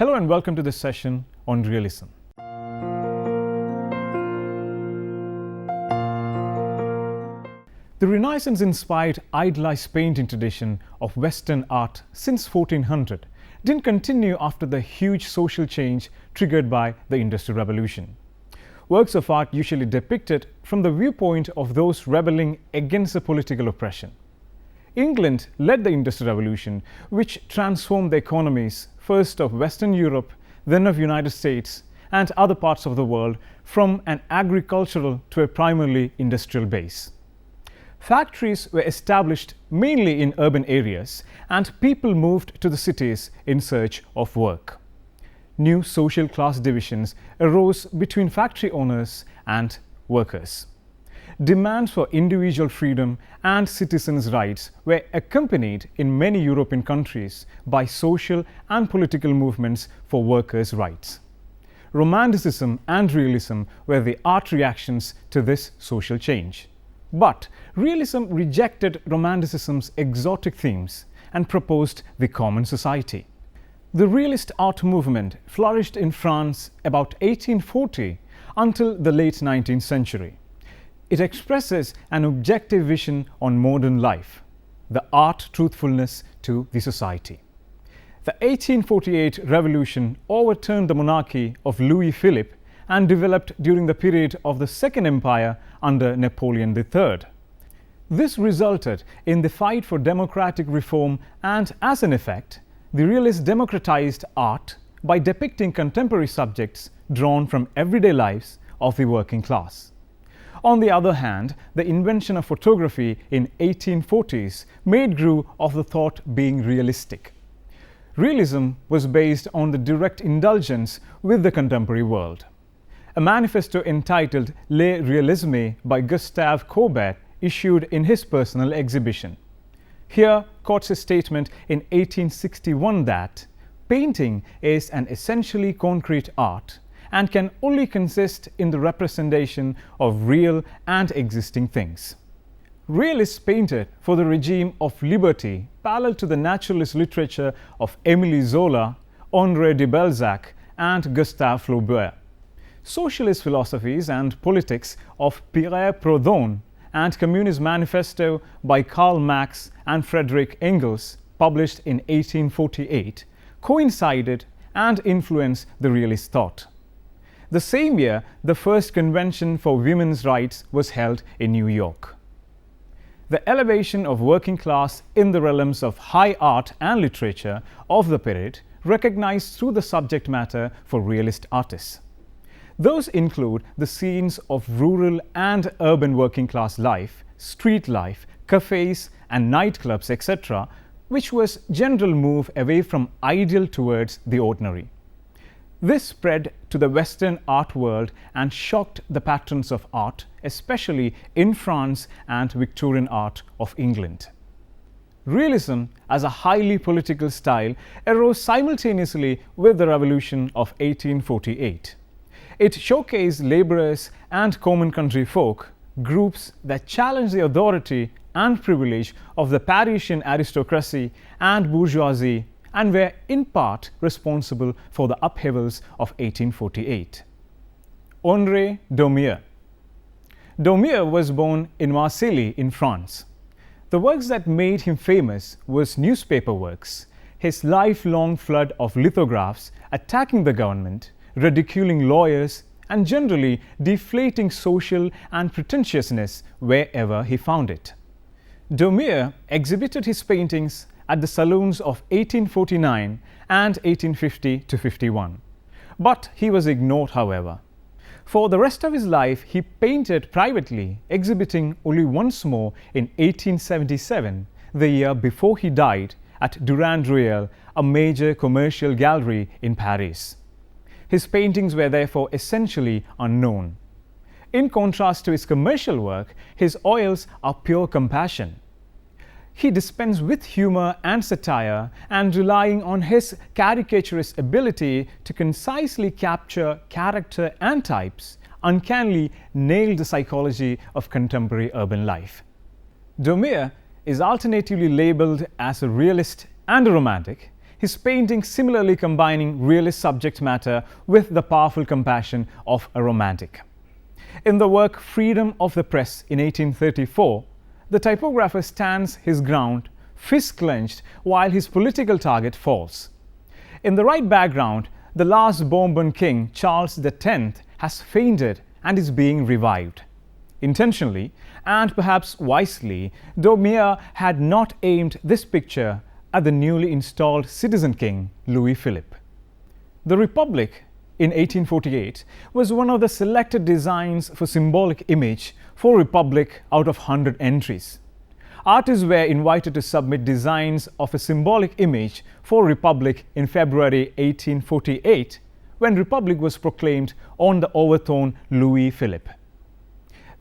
Hello and welcome to this session on realism. The Renaissance-inspired idealized painting tradition of Western art since 1400 didn't continue after the huge social change triggered by the Industrial Revolution. Works of art usually depicted from the viewpoint of those rebelling against the political oppression. England led the Industrial Revolution, which transformed the economies first of Western Europe, then of United States and other parts of the world from an agricultural to a primarily industrial base. Factories were established mainly in urban areas and people moved to the cities in search of work. New social class divisions arose between factory owners and workers. Demands for individual freedom and citizens' rights were accompanied in many European countries by social and political movements for workers' rights. Romanticism and realism were the art reactions to this social change. But realism rejected Romanticism's exotic themes and proposed the common society. The realist art movement flourished in France about 1840 until the late 19th century. It expresses an objective vision on modern life, the art truthfulness to the society. The 1848 revolution overturned the monarchy of Louis Philippe and developed during the period of the Second Empire under Napoleon III. This resulted in the fight for democratic reform and, as an effect, the realists democratized art by depicting contemporary subjects drawn from everyday lives of the working class. On the other hand, the invention of photography in 1840s made grew of the thought being realistic. Realism was based on the direct indulgence with the contemporary world. A manifesto entitled Le Realisme by Gustave Courbet issued in his personal exhibition. Here quotes a statement in 1861 that painting is an essentially concrete art and can only consist in the representation of real and existing things. Realists painted for the regime of liberty parallel to the naturalist literature of Émile Zola, Honoré de Balzac and Gustave Flaubert. Socialist philosophies and politics of Pierre Proudhon and Communist Manifesto by Karl Marx and Frederick Engels, published in 1848, coincided and influenced the realist thought. The same year, the first convention for women's rights was held in New York. The elevation of working class in the realms of high art and literature of the period recognized through the subject matter for realist artists. Those include the scenes of rural and urban working class life, street life, cafes and nightclubs, etc., which was general move away from ideal towards the ordinary. This spread to the Western art world and shocked the patrons of art, especially in France and Victorian art of England. Realism, as a highly political style, arose simultaneously with the Revolution of 1848. It showcased laborers and common country folk, groups that challenged the authority and privilege of the Parisian aristocracy and bourgeoisie and were in part responsible for the upheavals of 1848. Honoré Daumier. Daumier was born in Marseille in France. The works that made him famous was newspaper works, his lifelong flood of lithographs attacking the government, ridiculing lawyers, and generally deflating social and pretentiousness wherever he found it. Daumier exhibited his paintings at the salons of 1849 and 1850–51. But he was ignored, however. For the rest of his life, he painted privately, exhibiting only once more in 1877, the year before he died, at Durand-Ruel, a major commercial gallery in Paris. His paintings were therefore essentially unknown. In contrast to his commercial work, his oils are pure compassion. He dispensed with humor and satire and relying on his caricaturist ability to concisely capture character and types, uncannily nailed the psychology of contemporary urban life. Daumier is alternatively labeled as a realist and a romantic. his painting similarly combining realist subject matter with the powerful compassion of a romantic. In the work Freedom of the Press in 1834, the typographer stands his ground, fist clenched, while his political target falls. In the right background, the last Bourbon king, Charles X, has fainted and is being revived. Intentionally, and perhaps wisely, Daumier had not aimed this picture at the newly installed citizen king, Louis Philippe. The Republic in 1848 was one of the selected designs for symbolic image for Republic out of 100 entries. Artists were invited to submit designs of a symbolic image for Republic in February 1848, when Republic was proclaimed on the overthrown Louis Philippe.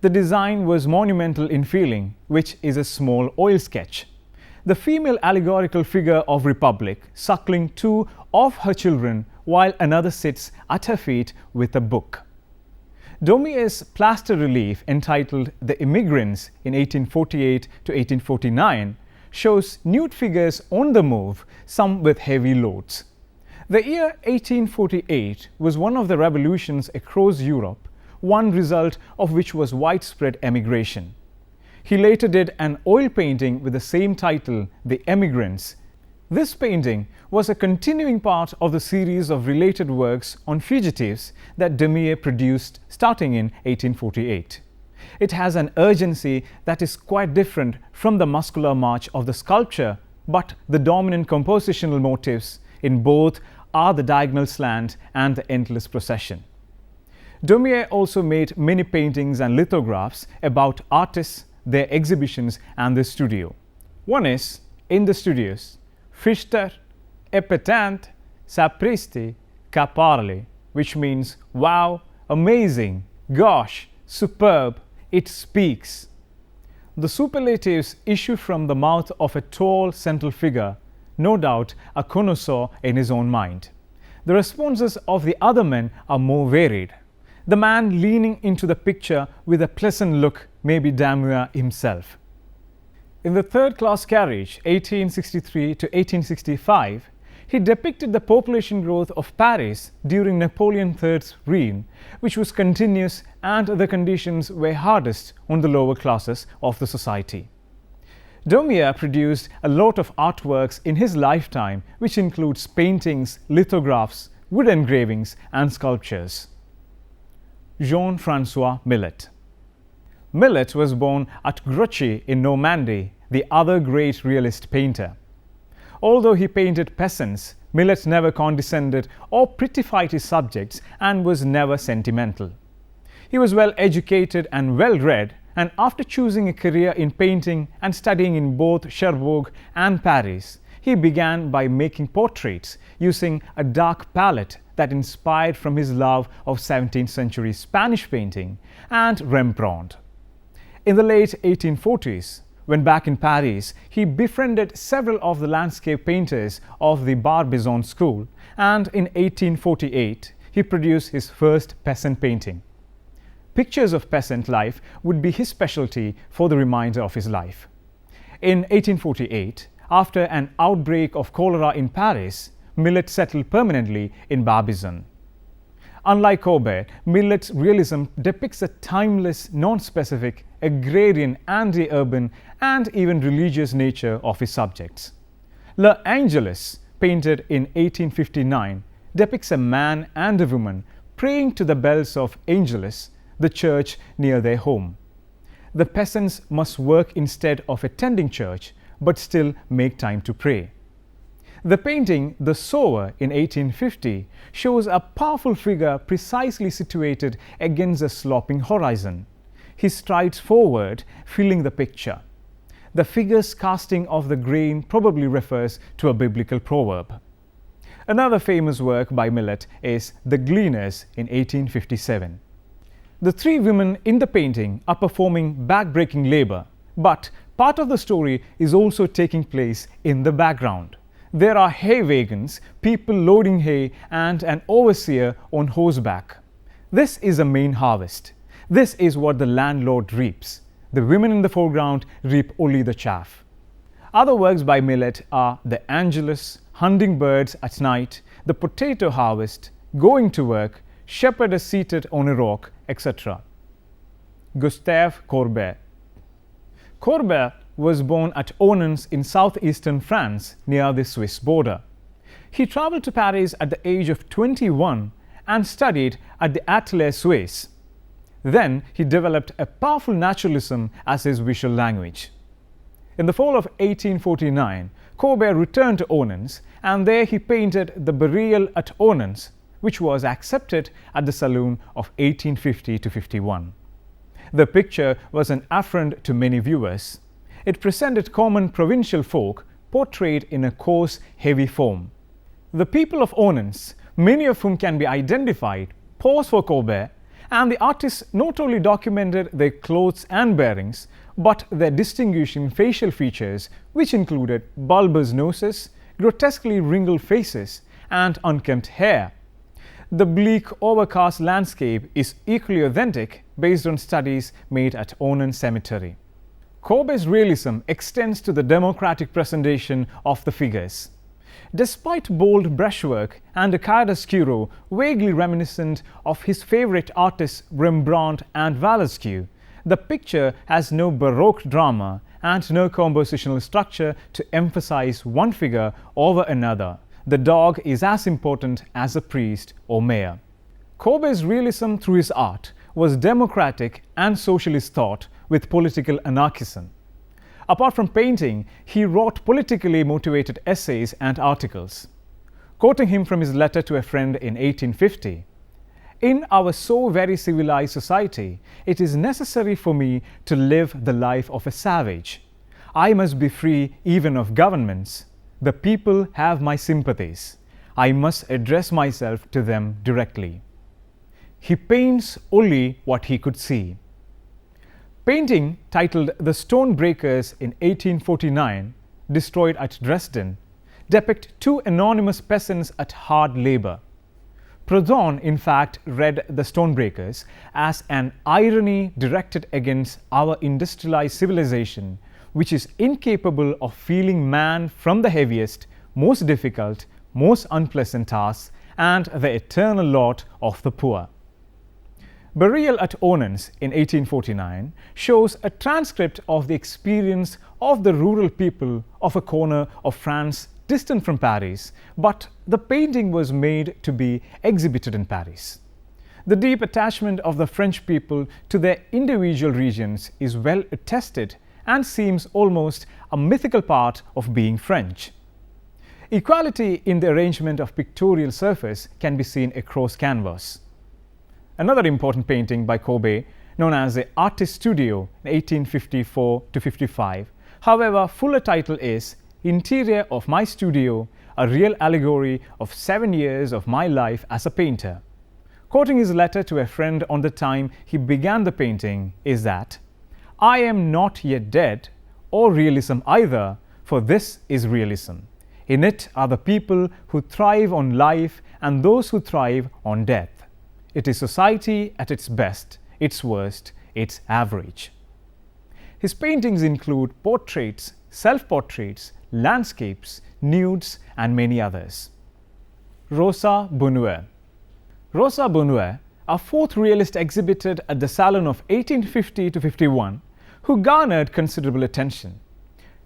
The design was monumental in feeling, which is a small oil sketch. The female allegorical figure of Republic suckling two of her children while another sits at her feet with a book. Daumier's plaster relief entitled The Immigrants in 1848 to 1849 shows nude figures on the move, some with heavy loads. The year 1848 was one of the revolutions across Europe, one result of which was widespread emigration. He later did an oil painting with the same title, The Emigrants. This painting was a continuing part of the series of related works on fugitives that Daumier produced starting in 1848. It has an urgency that is quite different from the muscular march of the sculpture, but the dominant compositional motifs in both are the diagonal slant and the endless procession. Daumier also made many paintings and lithographs about artists, their exhibitions and their studio. One is In the Studios, Fichter, Epatant, Sapristi, Caparle, which means wow, amazing, gosh, superb, it speaks. The superlatives issue from the mouth of a tall central figure, no doubt a connoisseur in his own mind. The responses of the other men are more varied. The man leaning into the picture with a pleasant look may be Daumier himself. In the Third-Class Carriage, 1863 to 1865, he depicted the population growth of Paris during Napoleon III's reign, which was continuous and the conditions were hardest on the lower classes of the society. Daumier produced a lot of artworks in his lifetime, which includes paintings, lithographs, wood engravings and sculptures. Jean-François Millet. Millet was born at Grouchy in Normandy, the other great realist painter. Although he painted peasants, Millet never condescended or prettified his subjects and was never sentimental. He was well educated and well read, and after choosing a career in painting and studying in both Cherbourg and Paris, he began by making portraits using a dark palette that inspired from his love of 17th century Spanish painting and Rembrandt. In the late 1840s, when back in Paris, he befriended several of the landscape painters of the Barbizon school, and in 1848 he produced his first peasant painting. Pictures of peasant life would be his specialty for the remainder of his life. In 1848, after an outbreak of cholera in Paris, Millet settled permanently in Barbizon. Unlike Courbet, Millet's realism depicts a timeless, non-specific, agrarian, anti-urban and even religious nature of his subjects. L'Angelus, painted in 1859, depicts a man and a woman praying to the bells of Angelus, the church near their home. The peasants must work instead of attending church, but still make time to pray. The painting The Sower in 1850 shows a powerful figure precisely situated against a sloping horizon. He strides forward, filling the picture. The figure's casting of the grain probably refers to a biblical proverb. Another famous work by Millet is The Gleaners in 1857. The three women in the painting are performing back-breaking labor, but part of the story is also taking place in the background. There are hay wagons, people loading hay, and an overseer on horseback. This is a main harvest. This is what the landlord reaps. The women in the foreground reap only the chaff. Other works by Millet are The Angelus, Hunting Birds at Night, The Potato Harvest, Going to Work, Shepherdess Seated on a Rock, etc. Gustave Courbet. Courbet was born at Onans in southeastern France near the Swiss border. He traveled to Paris at the age of 21 and studied at the Atelier Suisse. Then he developed a powerful naturalism as his visual language. In the fall of 1849, Courbet returned to Onans, and there he painted the Burial at Onans, which was accepted at the Saloon of 1850–51. The picture was an affront to many viewers. It presented common provincial folk portrayed in a coarse, heavy form. The people of Onans, many of whom can be identified, posed for Courbet, and the artists not only documented their clothes and bearings, but their distinguishing facial features, which included bulbous noses, grotesquely wrinkled faces, and unkempt hair. The bleak, overcast landscape is equally authentic based on studies made at Onan Cemetery. Courbet's realism extends to the democratic presentation of the figures. Despite bold brushwork and a chiaroscuro vaguely reminiscent of his favorite artists Rembrandt and Velasquez, the picture has no Baroque drama and no compositional structure to emphasize one figure over another. The dog is as important as a priest or mayor. Courbet's realism through his art was democratic and socialist thought with political anarchism. Apart from painting, he wrote politically motivated essays and articles. Quoting him from his letter to a friend in 1850, "In our so very civilized society, it is necessary for me to live the life of a savage. I must be free even of governments. The people have my sympathies. I must address myself to them directly." He paints only what he could see. Painting titled The Stone Breakers in 1849, destroyed at Dresden, depict two anonymous peasants at hard labor. Proudhon, in fact, read The Stonebreakers as an irony directed against our industrialized civilization, which is incapable of feeling man from the heaviest, most difficult, most unpleasant tasks and the eternal lot of the poor. Burial at Onans in 1849 shows a transcript of the experience of the rural people of a corner of France distant from Paris, but the painting was made to be exhibited in Paris. The deep attachment of the French people to their individual regions is well attested and seems almost a mythical part of being French. Equality in the arrangement of pictorial surface can be seen across canvas. Another important painting by Courbet, known as the Artist Studio in 1854–55, however, fuller title is Interior of My Studio, a real allegory of 7 years of my life as a painter. Quoting his letter to a friend on the time he began the painting is that, "I am not yet dead, or realism either, for this is realism. In it are the people who thrive on life and those who thrive on death. It is society at its best, its worst, its average." His paintings include portraits, self-portraits, landscapes, nudes, and many others. Rosa Bonheur. Rosa Bonheur, a fourth realist exhibited at the Salon of 1850–51, who garnered considerable attention.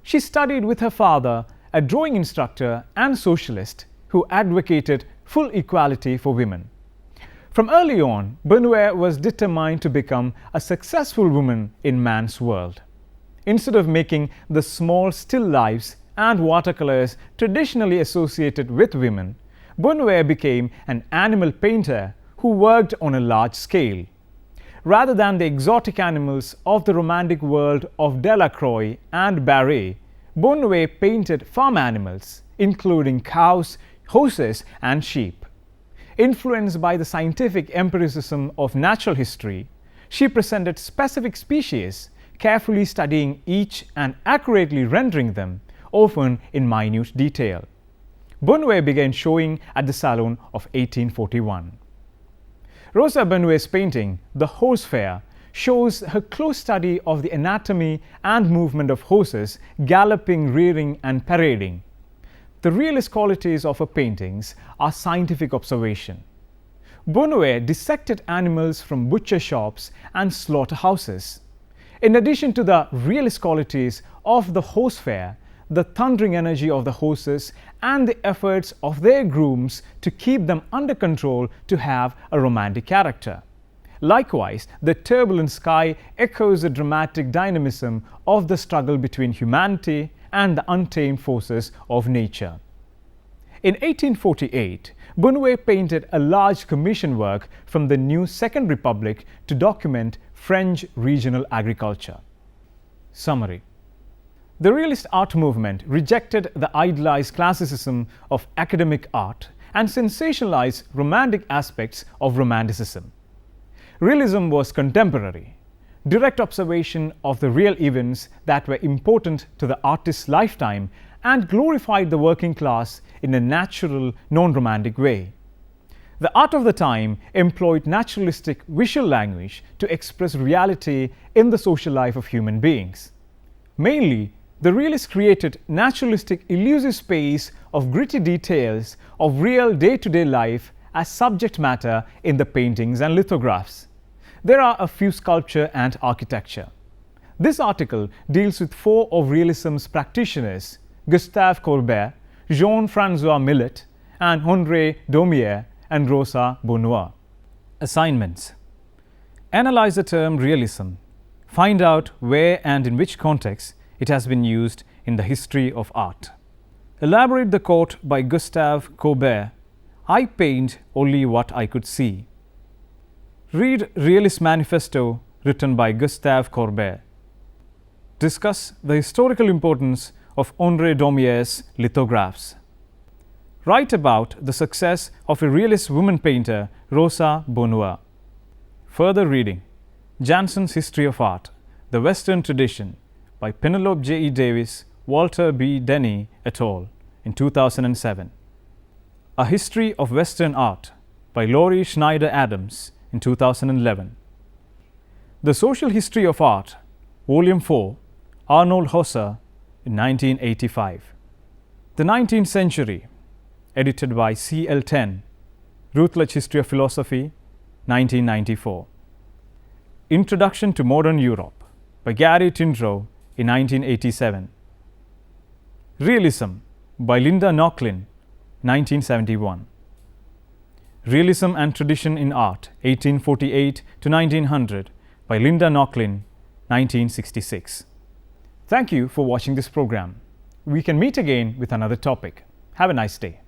She studied with her father, a drawing instructor and socialist who advocated full equality for women. From early on, Bonheur was determined to become a successful woman in man's world. Instead of making the small still lifes and watercolors traditionally associated with women, Bonheur became an animal painter who worked on a large scale. Rather than the exotic animals of the romantic world of Delacroix and Barret, Bonheur painted farm animals, including cows, horses, and sheep. Influenced by the scientific empiricism of natural history, she presented specific species, carefully studying each and accurately rendering them, often in minute detail. Bonheur began showing at the Salon of 1841. Rosa Bonheur's painting, The Horse Fair, shows her close study of the anatomy and movement of horses galloping, rearing, and parading. The realist qualities of her paintings are scientific observation. Benoit dissected animals from butcher shops and slaughterhouses. In addition to the realist qualities of the horse fair, the thundering energy of the horses, and the efforts of their grooms to keep them under control to have a romantic character. Likewise, the turbulent sky echoes the dramatic dynamism of the struggle between humanity and the untamed forces of nature. In 1848, Benoit painted a large commission work from the new Second Republic to document French regional agriculture. Summary. The realist art movement rejected the idealized classicism of academic art and sensationalized romantic aspects of romanticism. Realism was contemporary, direct observation of the real events that were important to the artist's lifetime, and glorified the working class in a natural, non-romantic way. The art of the time employed naturalistic visual language to express reality in the social life of human beings. Mainly, the realists created naturalistic elusive space of gritty details of real day-to-day life as subject matter in the paintings and lithographs. There are a few sculpture and architecture. This article deals with 4 of realism's practitioners, Gustave Courbet, Jean-François Millet, and André Daumier and Rosa Bonheur. Assignments. Analyze the term realism. Find out where and in which context it has been used in the history of art. Elaborate the quote by Gustave Courbet, "I paint only what I could see." Read Realist Manifesto written by Gustave Courbet. Discuss the historical importance of André Daumier's lithographs. Write about the success of a realist woman painter, Rosa Bonheur. Further reading. Janssen's History of Art, The Western Tradition, by Penelope J. E. Davis, Walter B. Denny et al. In 2007. A History of Western Art, by Laurie Schneider Adams in 2011. The Social History of Art, Volume 4, Arnold Hauser in 1985. The 19th Century, edited by C. L. Ten, Routledge History of Philosophy, 1994. Introduction to Modern Europe, by Gary Tindrow in 1987. Realism, by Linda Nochlin, 1971. Realism and Tradition in Art, 1848 to 1900, by Linda Nochlin, 1966. Thank you for watching this program. We can meet again with another topic. Have a nice day.